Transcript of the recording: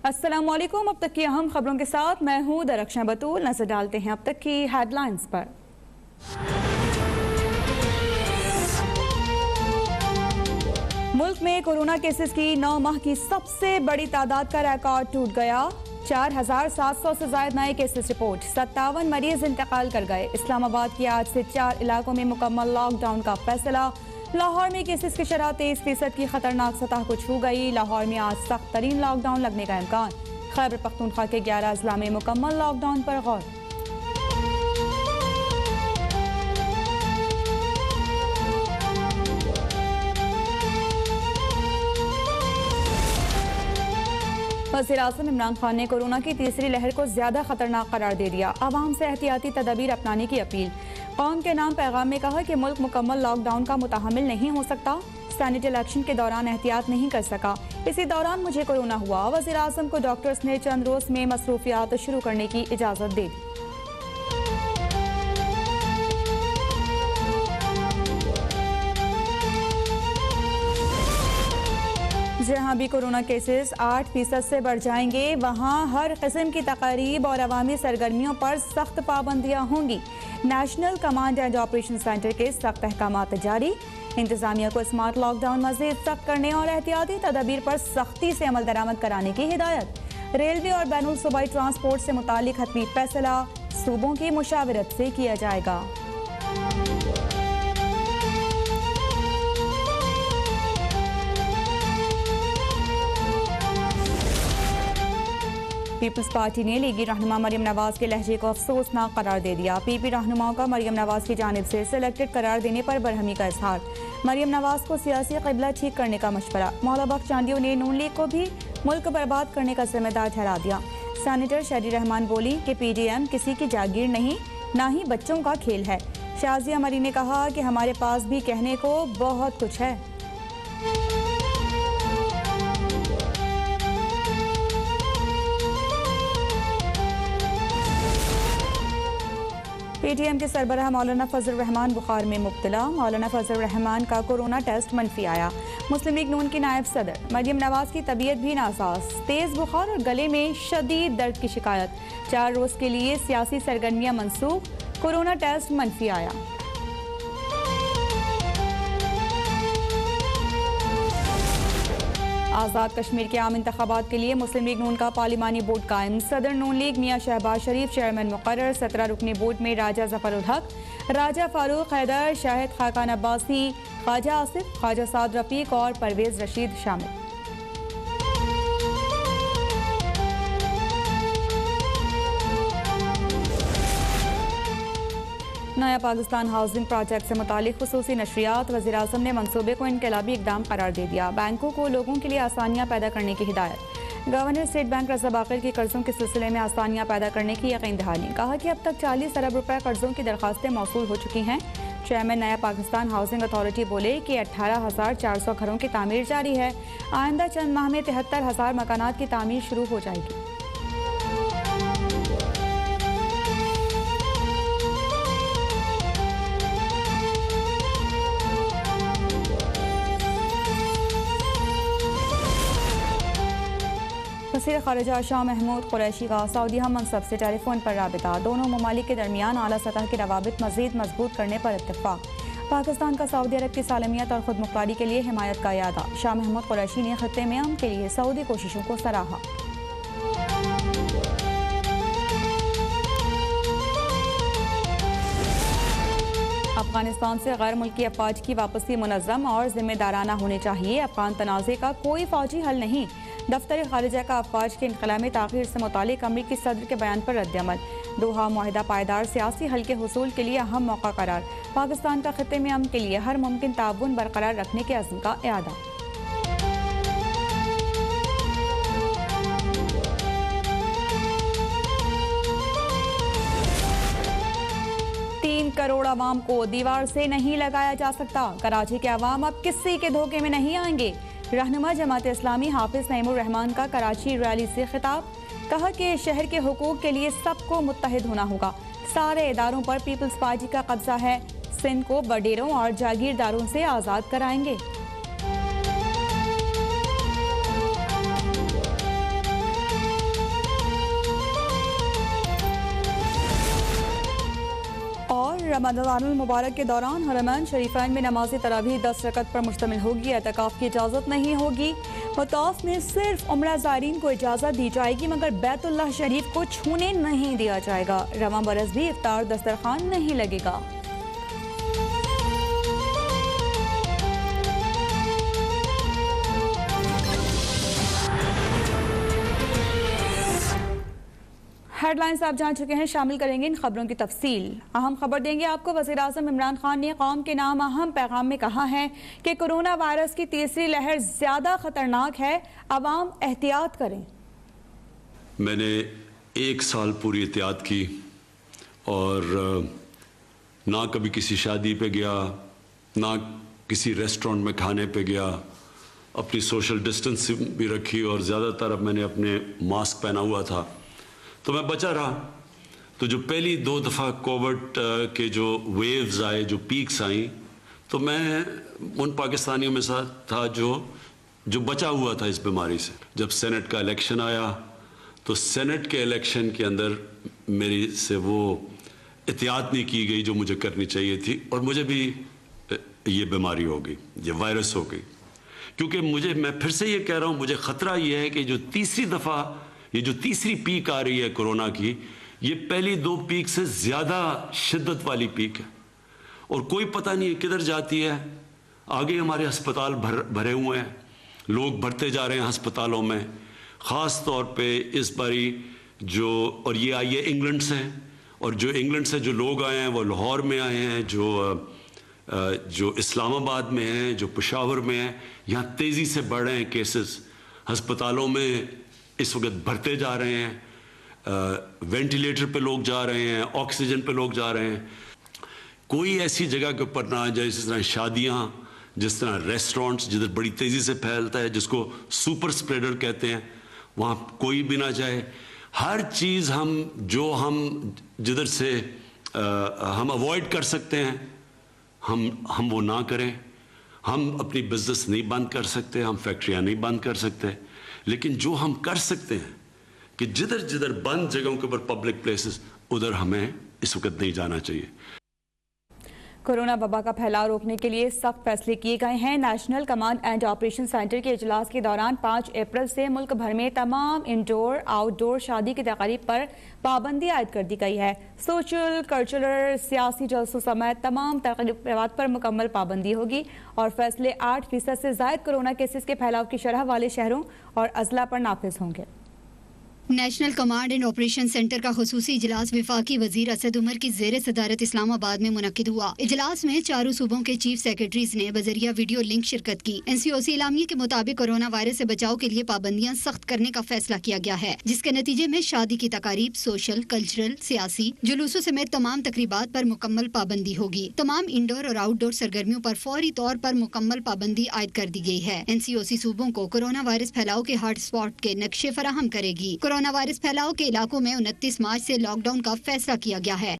अस्सलाम वालेकुम। अब तक की अहम खबरों के साथ मैं हूँ दरख्शां बतूल। नजर डालते हैं अब तक की हेडलाइंस पर। मुल्क में कोरोना केसेस की 9 माह की सबसे बड़ी तादाद का रिकॉर्ड टूट गया। 4700 से ज्यादा नए केसेस रिपोर्ट, 57 मरीज इंतकाल कर गए। इस्लामाबाद की आज से 4 इलाकों में मुकम्मल लॉकडाउन का फैसला। लाहौर में केसेस की शरह 23% की खतरनाक सतह को छू गई। लाहौर में आज सख्त तरीन लॉकडाउन लगने का इम्कान। खैबर पख्तूनख्वा के 11 अजला में मुकम्मल लॉकडाउन पर गौर। वज़ीर-ए-आज़म इमरान खान ने कोरोना की तीसरी लहर को ज्यादा खतरनाक करार दे दिया। आवाम से एहतियाती तदबीर अपनाने की अपील। कौम के नाम पैगाम में कहा कि मुल्क मुकम्मल लॉकडाउन का मुतहम्मिल नहीं हो सकता। सेनेट इलेक्शन के दौरान एहतियात नहीं कर सका, इसी दौरान मुझे कोरोना हुआ। वज़ीर-ए-आज़म को डॉक्टर्स ने चंद रोज में मसरूफियात शुरू करने की इजाजत दे दी। जहाँ भी कोरोना केसेस 8% से बढ़ जाएंगे, वहाँ हर किस्म की तकारीब और अवामी सरगर्मियों पर सख्त पाबंदियाँ होंगी। National command and operation centre के सख्त अहकामात जारी। इंतजामिया को स्मार्ट लॉकडाउन मजीद सख्त करने और एहतियाती तदबीर पर सख्ती से अमल दरामद कराने की हिदायत। रेलवे और बैनुल सूबाई ट्रांसपोर्ट से मुतालिक हतमी फैसला सूबों की मुशावरत से किया जाएगा। पीपल्स पार्टी ने लीगी रहनुमा मरियम नवाज के लहजे को अफसोसनाक करार दे दिया। पीपी रहनुमाओं का मरियम नवाज की जानिब से सिलेक्टेड करार देने पर बरहमी का इजहार। मरियम नवाज को सियासी क़िबला ठीक करने का मशवरा। मौला बख्श चांदियों ने नून लीग को भी मुल्क बर्बाद करने का जिम्मेदार ठहरा दिया। सेनेटर शहरी रहमान बोली कि PDM किसी की जागीर नहीं, ना ही बच्चों का खेल है। शाजिया मरी ने कहा कि हमारे पास भी कहने को बहुत कुछ है। PTM के सरबराह मौलाना फजल रहमान बुखार में मुब्तला। मौलाना फजल रहमान का कोरोना टेस्ट मनफी आया। मुस्लिम लीग नून की नायब सदर मरियम नवाज की तबीयत भी नासाज, तेज बुखार और गले में शदीद दर्द की शिकायत। 4 रोज के लिए सियासी सरगर्मियां मनसूख, कोरोना टेस्ट मनफी आया। आज़ाद कश्मीर के आम इंतखाबात के लिए मुस्लिम लीग नून का पार्लिमानी बोर्ड कायम। सदर नून लीग मियां शहबाज शरीफ चेयरमैन मुकर्रर। 17 रुकनी बोर्ड में राजा जफर उल हक, राजा फारूक हैदर, शाहिद खाकान अब्बासी, ख्वाजा आसिफ, ख्वाजा साद रफीक और परवेज रशीद शामिल। नया पाकिस्तान हाउसिंग प्रोजेक्ट से मुतालिक खुसूसी नशरियात। वज़ीर-ए-आज़म ने मंसूबे को इनकलाबी इक़दाम करार दे दिया। बैंकों को लोगों के लिए आसानियाँ पैदा करने की हिदायत। गवर्नर स्टेट बैंक रज़ा बाक़िर की कर्जों के सिलसिले में आसानियाँ पैदा करने की यकीन दहानी। कहा कि अब तक 40 अरब रुपए कर्जों की दरखास्तें मौसूल हो चुकी हैं। चेयरमैन नया पाकिस्तान हाउसिंग अथॉरिटी बोले कि 18,400 घरों की तामीर जारी है। आइंदा चंद माह में 73,000 मकानात की तामीर शुरू हो जाएगी। वज़ीर ख़ारिजा शाह महमूद कुरैशी का सऊदी हम मनसब से टेलीफोन पर राबिता। दोनों ममालिक के दरमियान आला सतह के रवाबित मज़ीद मजबूत करने पर इत्तेफाक। पाकिस्तान का सऊदी अरब की सालमियत और खुद मुख्तारी के लिए हिमायत का यादा। शाह महमूद कुरैशी ने खत्ते में अमन के लिए सऊदी कोशिशों को सराहा। अफगानिस्तान से गैर मुल्की अफवाज की वापसी मुनज़्ज़म और जिम्मेदाराना होनी चाहिए। अफगान तनाज़े का कोई फौजी हल नहीं। दफ्तर खारिजा का अफवाज के इनखला में ताख़ीर से मुतालिक अमरीकी सदर के बयान पर रद्द-ए-अमल। दोहा मुआहिदा पायदार सियासी हल के हुसूल के लिए अहम मौका करार। पाकिस्तान का खित्ते में अमन के लिए हर मुमकिन ताउन बरकरार रखने के अज़्म का इरादा। करोड़ आवाम को दीवार से नहीं लगाया जा सकता। कराची के आवाम अब किसी के धोखे में नहीं आएंगे। रहनुमा जमात इस्लामी हाफिज नईमुर रहमान का कराची रैली से खिताब। कहा कि शहर के हुकूक के लिए सबको मुत्तहिद होना होगा। सारे इदारों पर पीपल्स पार्टी का कब्जा है। सिंध को बडेरों और जागीरदारों से आज़ाद कराएंगे। رمضان المبارک کے دوران حرمین شریفین میں نماز تراویح 10 رکعت پر مشتمل ہوگی. اعتکاف کی اجازت نہیں ہوگی. مطاف میں صرف عمرہ زائرین کو اجازت دی جائے گی مگر بیت اللہ شریف کو چھونے نہیں دیا جائے گا. رواں برس بھی افطار دسترخوان نہیں لگے گا. ہیڈ لائنز آپ جان چکے ہیں، شامل کریں گے ان خبروں کی تفصیل. اہم خبر دیں گے آپ کو. وزیر اعظم عمران خان نے قوم کے نام اہم پیغام میں کہا ہے کہ کرونا وائرس کی تیسری لہر زیادہ خطرناک ہے، عوام احتیاط کریں. میں نے 1 سال پوری احتیاط کی اور نہ کبھی کسی شادی پہ گیا، نہ کسی ریسٹورنٹ میں کھانے پہ گیا. اپنی سوشل ڈسٹنسنگ بھی رکھی اور زیادہ تر اب میں نے اپنے ماسک پہنا ہوا تھا تو میں بچا رہا. تو جو پہلی 2 دفعہ کووڈ کے جو ویوز آئے، جو پیکس آئیں، تو میں ان پاکستانیوں میں ساتھ تھا جو بچا ہوا تھا اس بیماری سے. جب سینٹ کا الیکشن آیا تو سینٹ کے الیکشن کے اندر میری سے وہ احتیاط نہیں کی گئی جو مجھے کرنی چاہیے تھی، اور مجھے بھی یہ بیماری ہو گئی، یہ وائرس ہو گئی. کیونکہ میں پھر سے یہ کہہ رہا ہوں، مجھے خطرہ یہ ہے کہ جو تیسری دفعہ یہ جو تیسری پیک آ رہی ہے کورونا کی، یہ پہلی 2 پیک سے زیادہ شدت والی پیک ہے اور کوئی پتہ نہیں کدھر جاتی ہے. آگے ہمارے ہسپتال بھرے ہوئے ہیں، لوگ بڑھتے جا رہے ہیں ہسپتالوں میں. خاص طور پہ اس باری اور یہ آئی ہے انگلینڈ سے، اور جو انگلینڈ سے جو لوگ آئے ہیں وہ لاہور میں آئے ہیں، جو اسلام آباد میں ہیں، جو پشاور میں ہیں. یہاں تیزی سے بڑھ رہے ہیں کیسز. ہسپتالوں میں اس وقت بھرتے جا رہے ہیں، وینٹیلیٹر پہ لوگ جا رہے ہیں، آکسیجن پہ لوگ جا رہے ہیں. کوئی ایسی جگہ کے اوپر نہ جائے جس طرح شادیاں، جس طرح ریسٹورنٹس جدھر بڑی تیزی سے پھیلتا ہے، جس کو سپر اسپریڈر کہتے ہیں، وہاں کوئی بھی نہ جائے. ہر چیز ہم جدھر سے ہم اوائڈ کر سکتے ہیں ہم وہ نہ کریں. ہم اپنی بزنس نہیں بند کر سکتے، ہم فیکٹریاں نہیں بند کر سکتے، لیکن جو ہم کر سکتے ہیں کہ جدھر بند جگہوں کے اوپر پبلک پلیسز، ادھر ہمیں اس وقت نہیں جانا چاہیے. کورونا وبا کا پھیلاؤ روکنے کے لیے سخت فیصلے کیے گئے ہیں. National command and operation centre کے اجلاس کے دوران 5 اپریل سے ملک بھر میں تمام انڈور آؤٹ ڈور شادی کی تقاریب پر پابندی عائد کر دی گئی ہے. سوشل، کلچرل، سیاسی جلسوں سمیت تمام تقریبات پر مکمل پابندی ہوگی اور فیصلے 8% سے زائد کورونا کیسز کے پھیلاؤ کی شرح والے شہروں اور اضلاع پر نافذ ہوں گے. National command and operation centre کا خصوصی اجلاس وفاقی وزیر اسد عمر کی زیر صدارت اسلام آباد میں منعقد ہوا. اجلاس میں 4 صوبوں کے چیف سیکرٹریز نے بذریعہ ویڈیو لنک شرکت کی. NCOC اعلامیے کے مطابق کورونا وائرس سے بچاؤ کے لیے پابندیاں سخت کرنے کا فیصلہ کیا گیا ہے، جس کے نتیجے میں شادی کی تقاریب، سوشل، کلچرل، سیاسی جلوسوں سمیت تمام تقریبات پر مکمل پابندی ہوگی. تمام انڈور اور آؤٹ ڈور سرگرمیوں پر فوری طور پر مکمل پابندی عائد کر دی گئی ہے. NCOC صوبوں کو کورونا وائرس پھیلاؤ کے ہاٹ اسپاٹ کے نقشے فراہم کرے گی. کورونا وائرس پھیلاؤ کے علاقوں میں 29 مارچ سے لاک ڈاؤن کا فیصلہ کیا گیا ہے.